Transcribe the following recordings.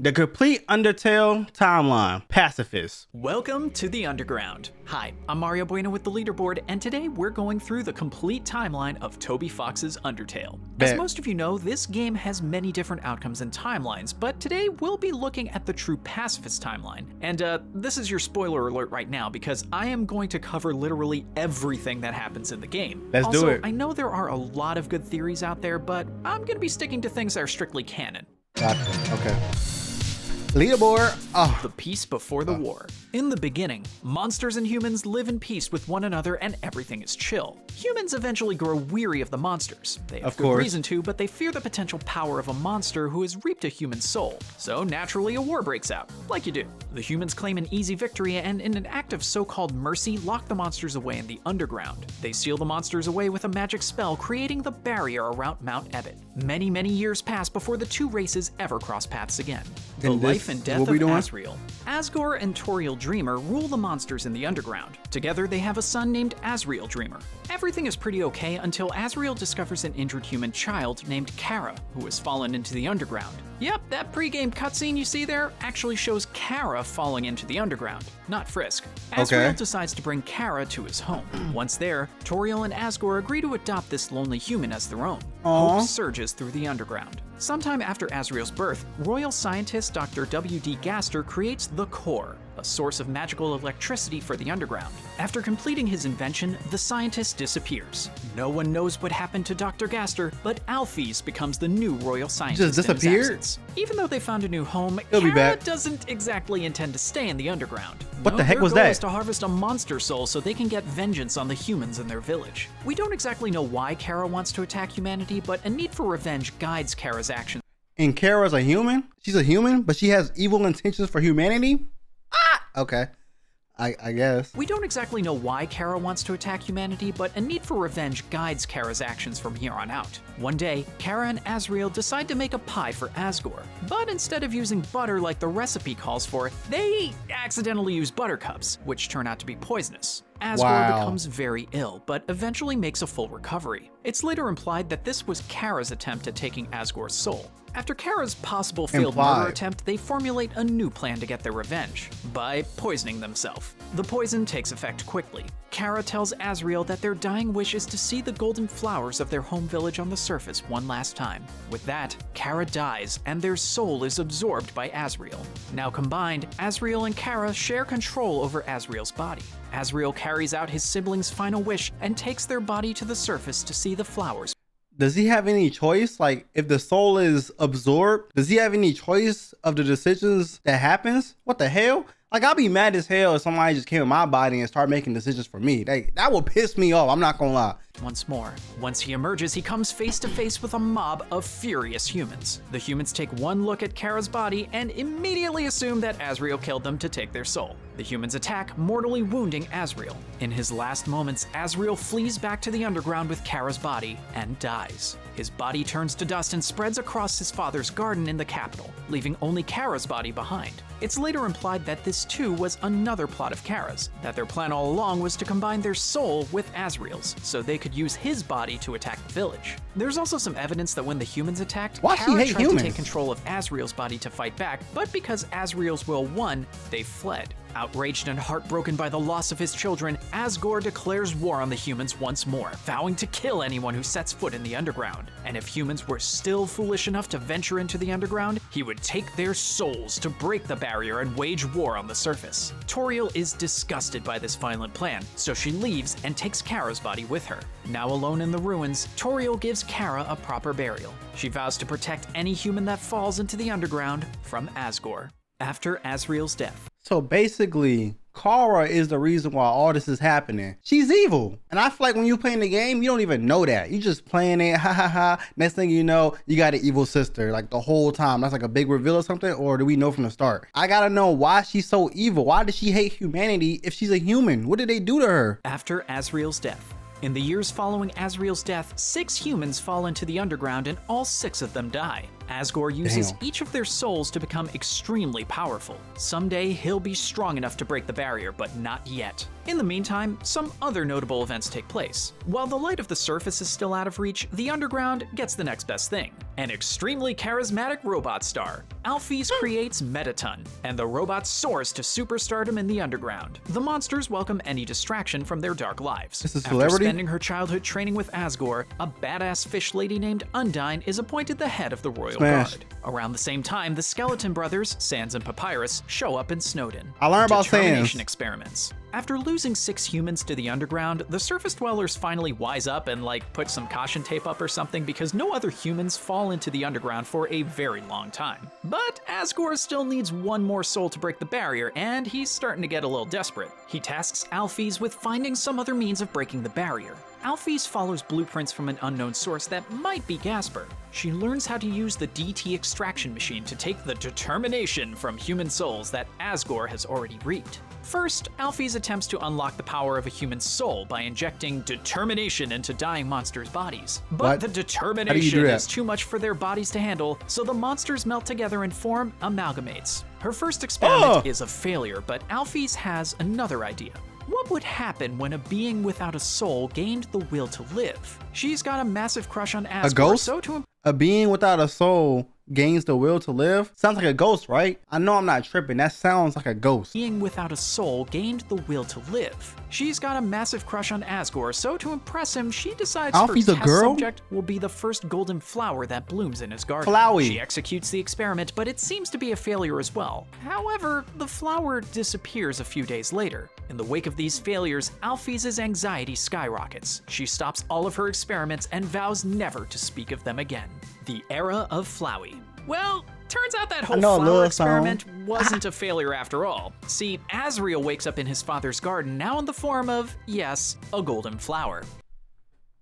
The complete Undertale timeline. Pacifist. Welcome to the Underground. Hi, I'm Mario Bueno with the leaderboard, and today we're going through the complete timeline of Toby Fox's Undertale. As most of you know, this game has many different outcomes and timelines, but today we'll be looking at the true pacifist timeline. And this is your spoiler alert right now, because I am going to cover literally everything that happens in the game. Let's do it. I know there are a lot of good theories out there, but I'm going to be sticking to things that are strictly canon. Gotcha. Okay. Leaderboard. Oh. The peace before the war. In the beginning, monsters and humans live in peace with one another and everything is chill. Humans eventually grow weary of the monsters. They have good reason to, but they fear the potential power of a monster who has reaped a human soul. So naturally a war breaks out, like you do. The humans claim an easy victory and in an act of so-called mercy, lock the monsters away in the underground. They seal the monsters away with a magic spell, creating the barrier around Mount Ebott. Many, many years pass before the two races ever cross paths again. The life and death of Asriel. Asgore and Toriel Dreamer rule the monsters in the underground. Together they have a son named Asriel Dreamer. Everything is pretty okay until Asriel discovers an injured human child named Kara, who has fallen into the underground. Yep, that pre-game cutscene you see there actually shows Kara falling into the underground, not Frisk. Asriel decides to bring Kara to his home. Once there, Toriel and Asgore agree to adopt this lonely human as their own. Hope surges through the underground. Sometime after Asriel's birth, royal scientist Dr. W.D. Gaster creates the Core, a source of magical electricity for the underground. After completing his invention, the scientist disappears. No one knows what happened to Dr. Gaster, but Alphys becomes the new royal scientist. Just disappeared? Even though they found a new home, Kara doesn't exactly intend to stay in the underground. What the heck was that? Their goal is to harvest a monster soul so they can get vengeance on the humans in their village. We don't exactly know why Kara wants to attack humanity, but a need for revenge guides Kara's actions. And Kara's a human? She's a human, but she has evil intentions for humanity? Okay. I guess. We don't exactly know why Kara wants to attack humanity, but a need for revenge guides Kara's actions from here on out. One day, Kara and Asriel decide to make a pie for Asgore, but instead of using butter like the recipe calls for, they accidentally use buttercups, which turn out to be poisonous. Asgore becomes very ill, but eventually makes a full recovery. It's later implied that this was Kara's attempt at taking Asgore's soul. After Kara's possible failed murder attempt, they formulate a new plan to get their revenge, by poisoning themselves. The poison takes effect quickly. Kara tells Asriel that their dying wish is to see the golden flowers of their home village on the surface one last time. With that, Kara dies, and their soul is absorbed by Asriel. Now combined, Asriel and Kara share control over Asriel's body. Asriel carries out his siblings' final wish and takes their body to the surface to see the flowers. Does he have any choice? Like, if the soul is absorbed, does he have any choice of the decisions that happens? What the hell? Like, I'll be mad as hell if somebody just came in my body and start making decisions for me. That will piss me off, I'm not gonna lie. Once more. Once he emerges, he comes face to face with a mob of furious humans. The humans take one look at Kara's body and immediately assume that Asriel killed them to take their soul. The humans attack, mortally wounding Asriel. In his last moments, Asriel flees back to the underground with Kara's body and dies. His body turns to dust and spreads across his father's garden in the capital, leaving only Kara's body behind. It's later implied that this too was another plot of Kara's, that their plan all along was to combine their soul with Asriel's, so they could use his body to attack the village. There's also some evidence that when the humans attacked, Kara tried to take control of Asriel's body to fight back, but because Asriel's will won, they fled. Outraged and heartbroken by the loss of his children, Asgore declares war on the humans once more, vowing to kill anyone who sets foot in the underground. And if humans were still foolish enough to venture into the underground, he would take their souls to break the barrier and wage war on the surface. Toriel is disgusted by this violent plan, so she leaves and takes Kara's body with her. Now alone in the ruins, Toriel gives Kara a proper burial. She vows to protect any human that falls into the underground from Asgore. After Asriel's death. So basically, Kara is the reason why all this is happening. She's evil. And I feel like when you playing the game, you don't even know that. You just playing it, ha ha ha. Next thing you know, you got an evil sister like the whole time. That's like a big reveal or something, or do we know from the start? I gotta know why she's so evil. Why does she hate humanity if she's a human? What did they do to her? After Asriel's death. In the years following Asriel's death, 6 humans fall into the underground and all 6 of them die. Asgore uses each of their souls to become extremely powerful. Someday he'll be strong enough to break the barrier, but not yet. In the meantime, some other notable events take place. While the light of the surface is still out of reach, the underground gets the next best thing. An extremely charismatic robot star. Alphys creates Metaton, and the robot soars to superstardom in the underground. The monsters welcome any distraction from their dark lives. This is After celebrity? spending her childhood training with Asgore, a badass fish lady named Undyne is appointed the head of the Royal Guard. Around the same time, the Skeleton brothers, Sans and Papyrus, show up in Snowdin. I learned about Determination Sans. experiments. After losing 6 humans to the underground, the surface dwellers finally wise up and put some caution tape up or something because no other humans fall into the underground for a very long time. But Asgore still needs one more soul to break the barrier, and he's starting to get a little desperate. He tasks Alphys with finding some other means of breaking the barrier. Alphys follows blueprints from an unknown source that might be Gasper. She learns how to use the DT extraction machine to take the determination from human souls that Asgore has already reaped. First, Alphys attempts to unlock the power of a human soul by injecting determination into dying monsters' bodies. But the determination is too much for their bodies to handle, so the monsters melt together and form amalgamates. Her first experiment is a failure, but Alphys has another idea. What would happen when a being without a soul gained the will to live? She's got a massive crush on Asgore, A ghost? so to A being without a soul gains the will to live? Sounds like a ghost, right? I know I'm not tripping. That sounds like a ghost. being without a soul gained the will to live. She's got a massive crush on Asgore, so to impress him, she decides Alphys her a test girl? subject will be the first golden flower that blooms in his garden. Flowey. She executes the experiment, but it seems to be a failure as well. However, the flower disappears a few days later. In the wake of these failures, Alphys' anxiety skyrockets. She stops all of her experiments and vows never to speak of them again. The era of Flowey. Well, turns out that whole flower experiment wasn't a failure after all. See, Azrael wakes up in his father's garden, now in the form of, yes, a golden flower.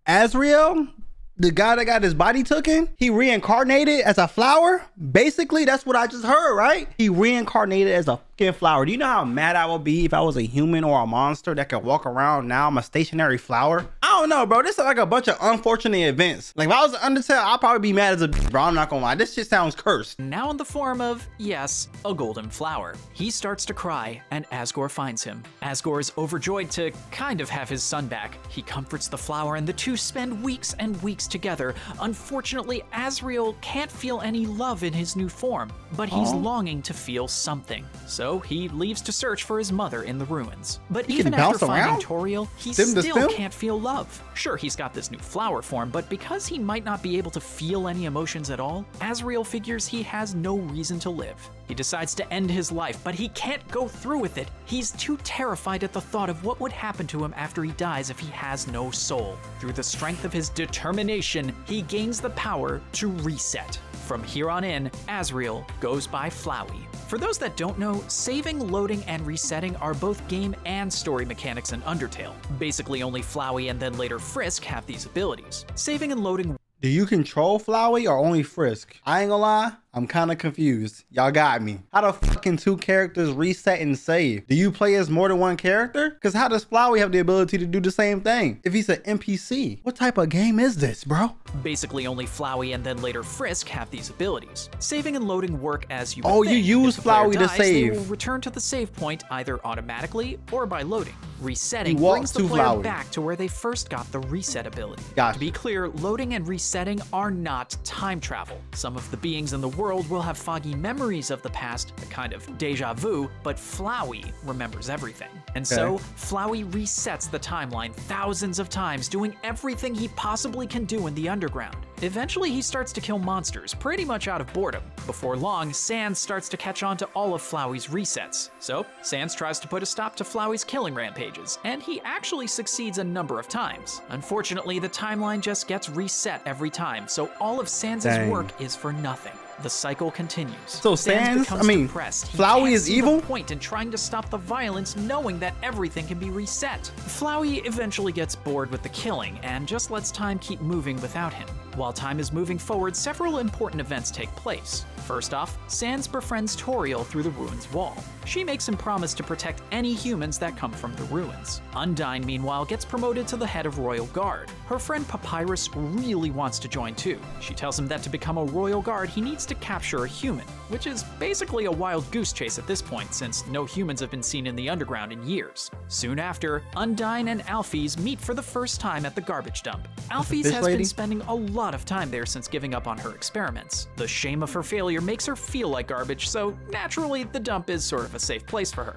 Azrael? The guy that got his body taken? He reincarnated as a flower? Basically, that's what I just heard, right? He reincarnated as a fucking flower. Do you know how mad I would be if I was a human or a monster that could walk around now? I'm a stationary flower. I don't know, bro. This is like a bunch of unfortunate events. Like, if I was an Undertale, I'd probably be mad as a bitch, bro. I'm not gonna lie. This shit sounds cursed. Now in the form of, yes, a golden flower. He starts to cry, and Asgore finds him. Asgore is overjoyed to kind of have his son back. He comforts the flower, and the two spend weeks and weeks together. Unfortunately, Azrael can't feel any love in his new form, but he's longing to feel something. So he leaves to search for his mother in the ruins. But even after finding Toriel, he still can't feel love. Sure, he's got this new flower form, but because he might not be able to feel any emotions at all, Azrael figures he has no reason to live. He decides to end his life, but he can't go through with it. He's too terrified at the thought of what would happen to him after he dies if he has no soul. Through the strength of his determination, he gains the power to reset. From here on in, Azrael goes by Flowey. For those that don't know, saving, loading, and resetting are both game and story mechanics in Undertale. Basically only Flowey and then later Frisk have these abilities. Saving and loading. Do you control Flowey or only Frisk? I ain't gonna lie, I'm kind of confused. Y'all got me. How do fucking two characters reset and save? Do you play as more than one character? Because how does Flowey have the ability to do the same thing if he's an NPC? What type of game is this, bro? Basically only Flowey and then later Frisk have these abilities. Saving and loading work as you you use Flowey to save. They will return to the save point either automatically or by loading. Resetting brings the player back to where they first got the reset ability. To be clear, loading and resetting are not time travel. Some of the beings in the world will have foggy memories of the past, a kind of deja vu, but Flowey remembers everything. And so, Flowey resets the timeline thousands of times, doing everything he possibly can do in the underground. Eventually, he starts to kill monsters, pretty much out of boredom. Before long, Sans starts to catch on to all of Flowey's resets. So, Sans tries to put a stop to Flowey's killing rampages, and he actually succeeds a number of times. Unfortunately, the timeline just gets reset every time, so all of Sans' work is for nothing. The cycle continues. So Flowey is evil? The point in trying to stop the violence, knowing that everything can be reset. Flowey eventually gets bored with the killing and just lets time keep moving without him. While time is moving forward, several important events take place. First off, Sans befriends Toriel through the ruins wall. She makes him promise to protect any humans that come from the ruins. Undyne, meanwhile, gets promoted to the head of Royal Guard. Her friend Papyrus really wants to join too. She tells him that to become a Royal Guard, he needs to capture a human, which is basically a wild goose chase at this point since no humans have been seen in the underground in years. Soon after, Undyne and Alphys meet for the first time at the garbage dump. Alphys has been spending a lot of time there since giving up on her experiments. The shame of her failure makes her feel like garbage, so naturally the dump is sort of a safe place for her.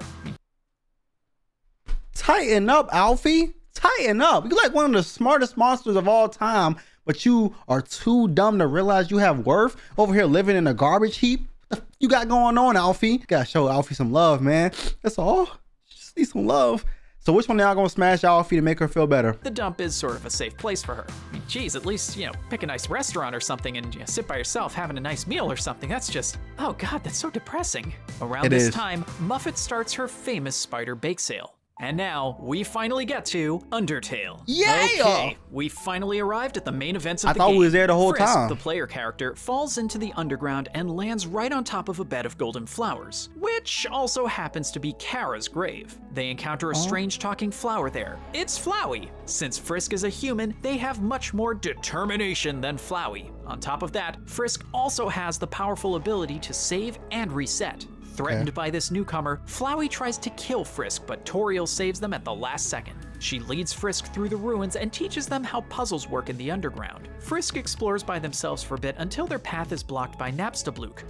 Tighten up, Alfie. Tighten up. You're like one of the smartest monsters of all time, but you are too dumb to realize you have worth over here living in a garbage heap. What the f you got going on, Alfie? You gotta show Alfie some love, man. That's all. Just need some love. So which one of y'all gonna smash Alfie to make her feel better? The dump is sort of a safe place for her. I mean, geez, at least, pick a nice restaurant or something and sit by yourself having a nice meal or something. That's just, oh God, that's so depressing. Around this time, Muffet starts her famous spider bake sale. And now, we finally get to Undertale. Yeah! Okay, we finally arrived at the main events of the game. I thought we was there the whole Frisk, time. The player character, falls into the underground and lands right on top of a bed of golden flowers, which also happens to be Kara's grave. They encounter a strange talking flower there. It's Flowey. Since Frisk is a human, they have much more determination than Flowey. On top of that, Frisk also has the powerful ability to save and reset. Threatened by this newcomer, Flowey tries to kill Frisk, but Toriel saves them at the last second. She leads Frisk through the ruins and teaches them how puzzles work in the underground. Frisk explores by themselves for a bit until their path is blocked by Napstablook.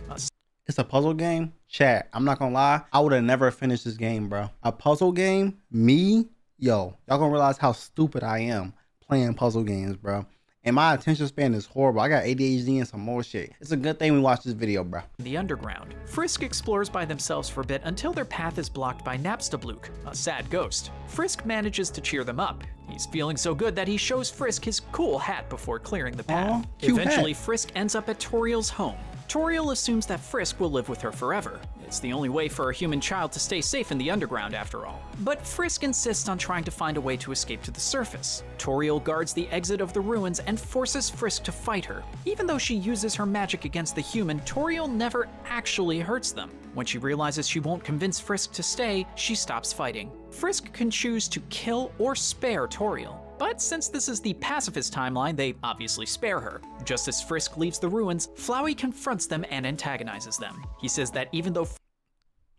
It's a puzzle game? Chat, I'm not gonna lie, I would have never finished this game, bro. A puzzle game? Me? Yo, y'all gonna realize how stupid I am playing puzzle games, bro. And my attention span is horrible. I got ADHD and some more shit. It's a good thing we watched this video, bro. The underground. Frisk explores by themselves for a bit until their path is blocked by Napstablook, a sad ghost. Frisk manages to cheer them up. He's feeling so good that he shows Frisk his cool hat before clearing the path. Eventually, Frisk ends up at Toriel's home. Toriel assumes that Frisk will live with her forever. It's the only way for a human child to stay safe in the underground, after all. But Frisk insists on trying to find a way to escape to the surface. Toriel guards the exit of the ruins and forces Frisk to fight her. Even though she uses her magic against the human, Toriel never actually hurts them. When she realizes she won't convince Frisk to stay, she stops fighting. Frisk can choose to kill or spare Toriel. But since this is the pacifist timeline, they obviously spare her. Just as Frisk leaves the ruins, Flowey confronts them and antagonizes them. He says that even though—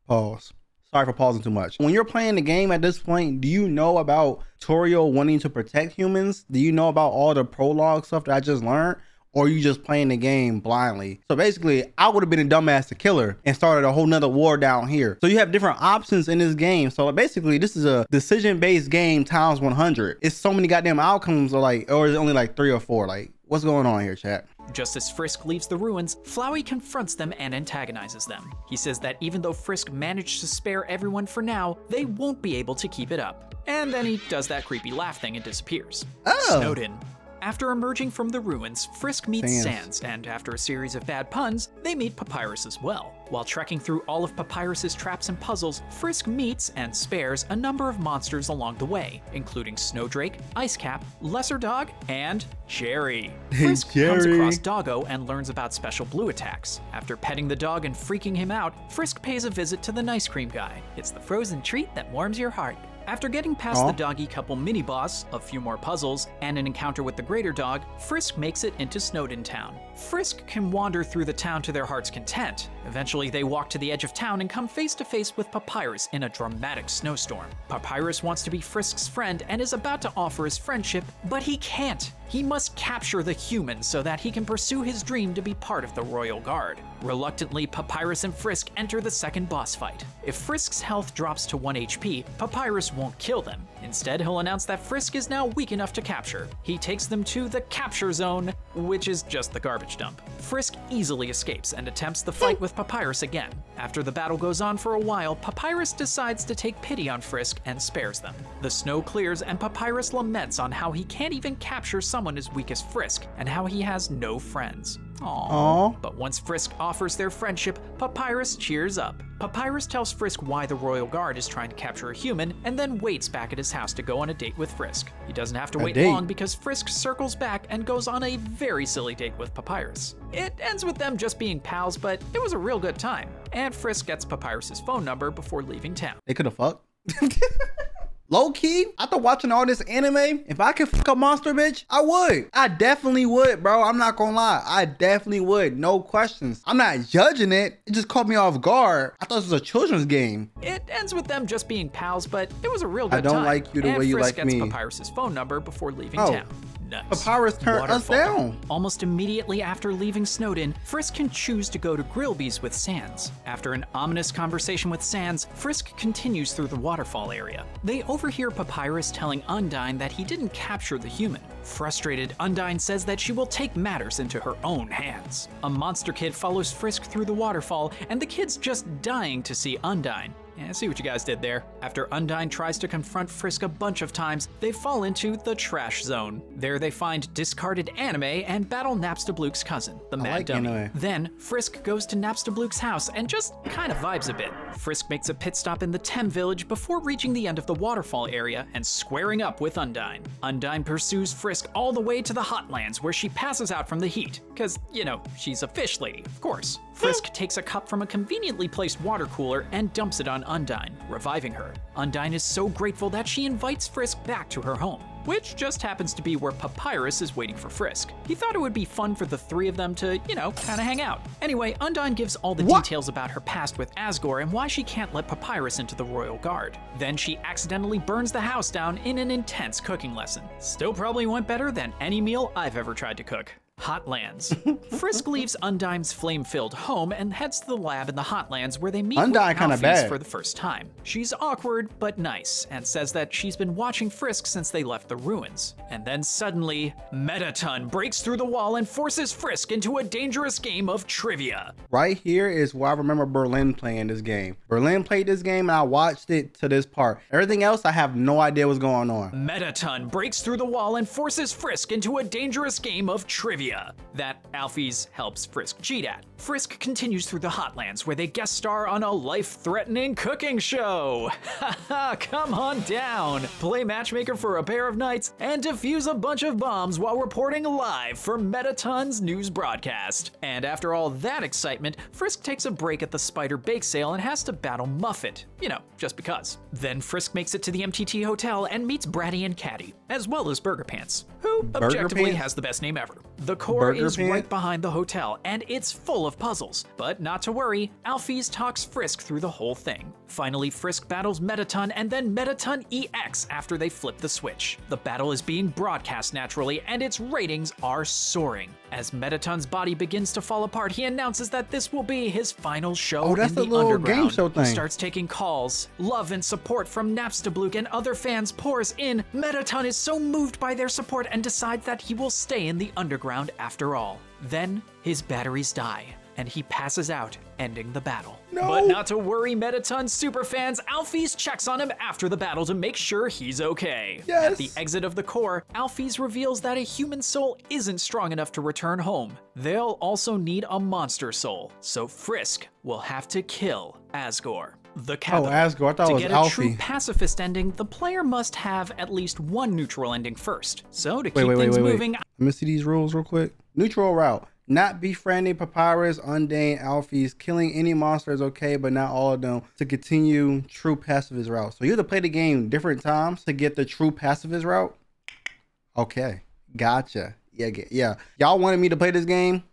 Pause. Sorry for pausing too much. When you're playing the game at this point, do you know about Toriel wanting to protect humans? Do you know about all the prologue stuff that I just learned? Or are you just playing the game blindly? So basically, I would have been a dumbass to kill her and started a whole nother war down here. So you have different options in this game. So basically, this is a decision-based game times 100. It's so many goddamn outcomes, or is it only like 3 or 4? Like, what's going on here, chat? Just as Frisk leaves the ruins, Flowey confronts them and antagonizes them. He says that even though Frisk managed to spare everyone for now, they won't be able to keep it up. And then he does that creepy laugh thing and disappears. Snowden. After emerging from the ruins, Frisk meets Sans, and after a series of bad puns, they meet Papyrus as well. While trekking through all of Papyrus's traps and puzzles, Frisk meets and spares a number of monsters along the way, including Snowdrake, Icecap, Lesser Dog, and Jerry. Frisk comes across Doggo and learns about special blue attacks. After petting the dog and freaking him out, Frisk pays a visit to the Nice Cream guy. It's the frozen treat that warms your heart. After getting past the doggy couple mini-boss, a few more puzzles, and an encounter with the greater dog, Frisk makes it into Snowden Town. Frisk can wander through the town to their heart's content. Eventually, they walk to the edge of town and come face to face with Papyrus in a dramatic snowstorm. Papyrus wants to be Frisk's friend and is about to offer his friendship, but he can't. He must capture the human so that he can pursue his dream to be part of the Royal Guard. Reluctantly, Papyrus and Frisk enter the second boss fight. If Frisk's health drops to 1 HP, Papyrus won't kill them. Instead, he'll announce that Frisk is now weak enough to capture. He takes them to the capture zone, which is just the garbage dump. Frisk easily escapes and attempts the fight with Papyrus again. After the battle goes on for a while, Papyrus decides to take pity on Frisk and spares them. The snow clears and Papyrus laments on how he can't even capture someone as weak as Frisk, and how he has no friends. Aww. But once Frisk offers their friendship, Papyrus cheers up. Papyrus tells Frisk why the Royal Guard is trying to capture a human, and then waits back at his house to go on a date with Frisk. He doesn't have to wait long because Frisk circles back and goes on a very silly date with Papyrus. It ends with them just being pals, but it was a real good time. And Frisk gets Papyrus's phone number before leaving town. They could have fucked. Low key, after watching all this anime, if I could fuck a monster bitch, I would. I definitely would, bro. I'm not gonna lie. I definitely would. No questions. I'm not judging it. It just caught me off guard. I thought this was a children's game. It ends with them just being pals, but it was a real good time. I don't like you the way you like me. And Frisk gets Papyrus's phone number before leaving town. Nice. Papyrus turned us down. Almost immediately after leaving Snowdin, Frisk can choose to go to Grillby's with Sans. After an ominous conversation with Sans, Frisk continues through the waterfall area. They overhear Papyrus telling Undyne that he didn't capture the human. Frustrated, Undyne says that she will take matters into her own hands. A monster kid follows Frisk through the waterfall, and the kid's just dying to see Undyne. Yeah, I see what you guys did there. After Undyne tries to confront Frisk a bunch of times, they fall into the trash zone. There they find discarded anime and battle Napstablook's cousin, the Mad Dummy. Anime. Then, Frisk goes to Napstablook's house and just kind of vibes a bit. Frisk makes a pit stop in the Tem village before reaching the end of the waterfall area and squaring up with Undyne. Undyne pursues Frisk all the way to the Hotlands where she passes out from the heat. Cause, you know, she's a fish lady, of course. Frisk takes a cup from a conveniently placed water cooler and dumps it on Undyne, reviving her. Undyne is so grateful that she invites Frisk back to her home, which just happens to be where Papyrus is waiting for Frisk. He thought it would be fun for the three of them to, you know, kinda hang out. Anyway, Undyne gives all the details about her past with Asgore and why she can't let Papyrus into the Royal Guard. Then she accidentally burns the house down in an intense cooking lesson. Still probably went better than any meal I've ever tried to cook. Hotlands. Frisk leaves Undyne's flame-filled home and heads to the lab in the Hotlands where they meet with Alphys for the first time. She's awkward but nice and says that she's been watching Frisk since they left the ruins. And then suddenly, Mettaton breaks through the wall and forces Frisk into a dangerous game of trivia. Right here is where I remember Berlin playing this game. Berlin played this game and I watched it to this part. Everything else, I have no idea what's going on. Mettaton breaks through the wall and forces Frisk into a dangerous game of trivia that Alphys helps Frisk cheat at. Frisk continues through the Hotlands where they guest star on a life-threatening cooking show. Haha, come on down. Play matchmaker for a pair of nights and defuse a bunch of bombs while reporting live for Mettaton's news broadcast. And after all that excitement, Frisk takes a break at the Spider Bake Sale and has to battle Muffet. You know, just because. Then Frisk makes it to the MTT Hotel and meets Bratty and Catty, as well as Burger Pants, who objectively has the best name ever. The core is right behind the hotel, and it's full of puzzles. But not to worry, Alphys talks Frisk through the whole thing. Finally, Frisk battles Mettaton and then Mettaton EX after they flip the switch. The battle is being broadcast naturally, and its ratings are soaring. As Mettaton's body begins to fall apart, he announces that this will be his final show in the underground. Game show thing. He starts taking calls. Love and support from Napstablook and other fans pours in. Mettaton is so moved by their support and decides that he will stay in the underground after all. Then his batteries die, and he passes out, ending the battle. No. But not to worry, Mettaton superfans, Alphys checks on him after the battle to make sure he's okay. Yes. At the exit of the core, Alphys reveals that a human soul isn't strong enough to return home. They'll also need a monster soul, so Frisk will have to kill Asgore. The capital. Oh, Asgore, I thought it was Alfie. To get a true pacifist ending, the player must have at least one neutral ending first. So to keep things moving... Let me see these rules real quick. Neutral route. Not befriending Papyrus, Undyne, Alphys. Killing any monster is okay, but not all of them. To continue true pacifist route. So you have to play the game different times to get the true pacifist route? Okay, gotcha. Yeah. Y'all wanted me to play this game?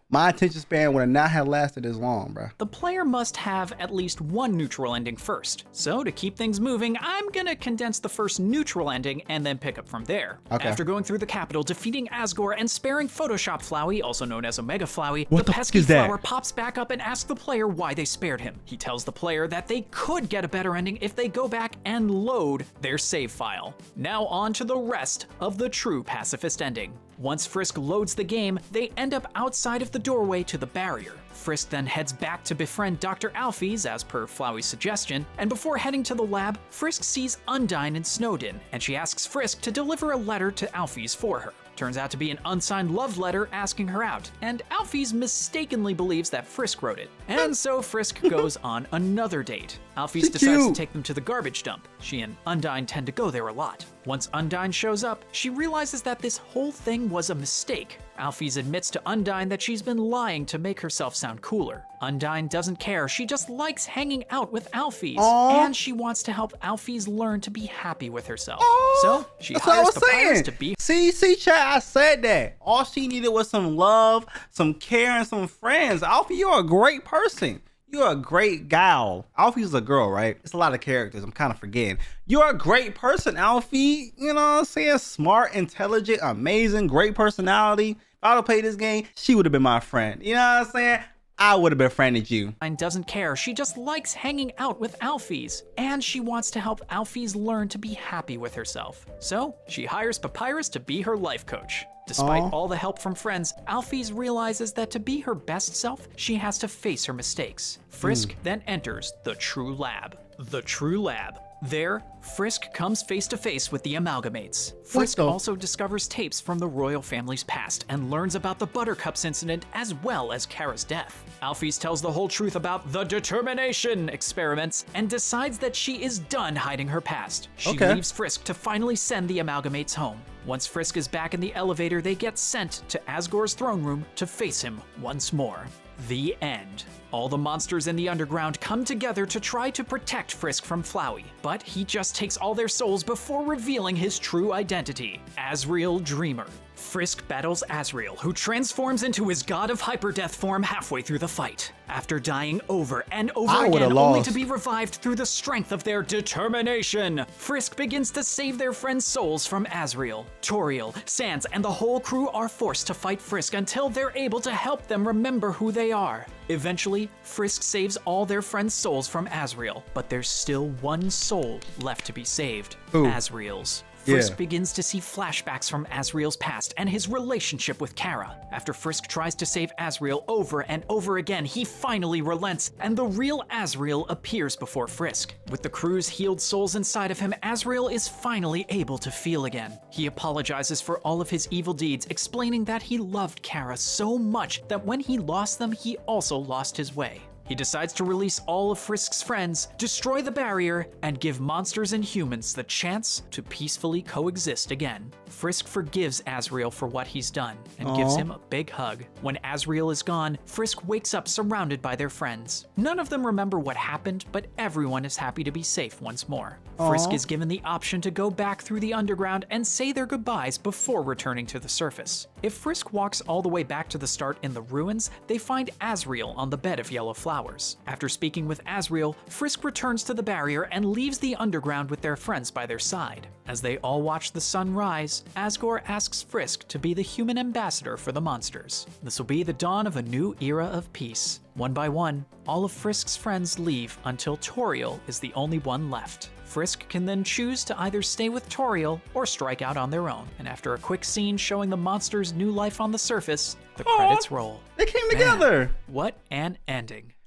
My attention span would not have lasted as long, bro. The player must have at least one neutral ending first. So to keep things moving, I'm gonna condense the first neutral ending and then pick up from there. Okay. After going through the capital, defeating Asgore, and sparing Photoshop Flowey, also known as Omega Flowey, the pesky flower pops back up and asks the player why they spared him. He tells the player that they could get a better ending if they go back and load their save file. Now on to the rest of the true pacifist ending. Once Frisk loads the game, they end up outside of the doorway to the barrier. Frisk then heads back to befriend Dr. Alphys, as per Flowey's suggestion, and before heading to the lab, Frisk sees Undyne in Snowdin, and she asks Frisk to deliver a letter to Alphys for her. turns out to be an unsigned love letter asking her out, and Alphys mistakenly believes that Frisk wrote it. And so Frisk goes on another date. Alphys decides to take them to the garbage dump. She and Undyne tend to go there a lot. Once Undyne shows up, she realizes that this whole thing was a mistake. Alphys admits to Undyne that she's been lying to make herself sound cooler. Undyne doesn't care, she just likes hanging out with Alphys. And she wants to help Alphys learn to be happy with herself. So she hires Papyrus to be... See, chat, I said that. All she needed was some love, some care, and some friends. Alphys, you're a great person. You're a great gal. Alphys is a girl, right? It's a lot of characters. I'm kind of forgetting. You're a great person, Alphys. You know what I'm saying? Smart, intelligent, amazing, great personality. If I would have played this game, she would have been my friend. You know what I'm saying? I would have befriended you. Doesn't care. She just likes hanging out with Alphys. And she wants to help Alphys learn to be happy with herself. So she hires Papyrus to be her life coach. Despite all the help from friends, Alphys realizes that to be her best self, she has to face her mistakes. Frisk then enters the True Lab. The True Lab. There, Frisk comes face to face with the Amalgamates. Frisk also discovers tapes from the royal family's past and learns about the Buttercups incident as well as Kara's death. Alphys tells the whole truth about the determination experiments and decides that she is done hiding her past. She leaves Frisk to finally send the Amalgamates home. Once Frisk is back in the elevator, they get sent to Asgore's throne room to face him once more. The end. All the monsters in the underground come together to try to protect Frisk from Flowey, but he just takes all their souls before revealing his true identity, Azrael Dreamer. Frisk battles Azrael, who transforms into his god of hyperdeath form halfway through the fight. After dying over and over again, only to be revived through the strength of their determination, Frisk begins to save their friends' souls from Azrael. Toriel, Sans, and the whole crew are forced to fight Frisk until they're able to help them remember who they are. Eventually, Frisk saves all their friends' souls from Azrael, but there's still one soul left to be saved, Azrael's. Frisk begins to see flashbacks from Azrael's past and his relationship with Kara. After Frisk tries to save Azrael over and over again, he finally relents, and the real Azrael appears before Frisk. With the crew's healed souls inside of him, Azrael is finally able to feel again. He apologizes for all of his evil deeds, explaining that he loved Kara so much that when he lost them, he also lost his way. He decides to release all of Frisk's friends, destroy the barrier, and give monsters and humans the chance to peacefully coexist again. Frisk forgives Azrael for what he's done and gives him a big hug. When Azrael is gone, Frisk wakes up surrounded by their friends. None of them remember what happened, but everyone is happy to be safe once more. Frisk is given the option to go back through the underground and say their goodbyes before returning to the surface. If Frisk walks all the way back to the start in the ruins, they find Azrael on the bed of yellow flowers. After speaking with Azrael, Frisk returns to the barrier and leaves the underground with their friends by their side. As they all watch the sun rise, Asgore asks Frisk to be the human ambassador for the monsters. This will be the dawn of a new era of peace. One by one, all of Frisk's friends leave until Toriel is the only one left. Frisk can then choose to either stay with Toriel or strike out on their own. And after a quick scene showing the monsters' new life on the surface, the credits roll. They came together. What an ending.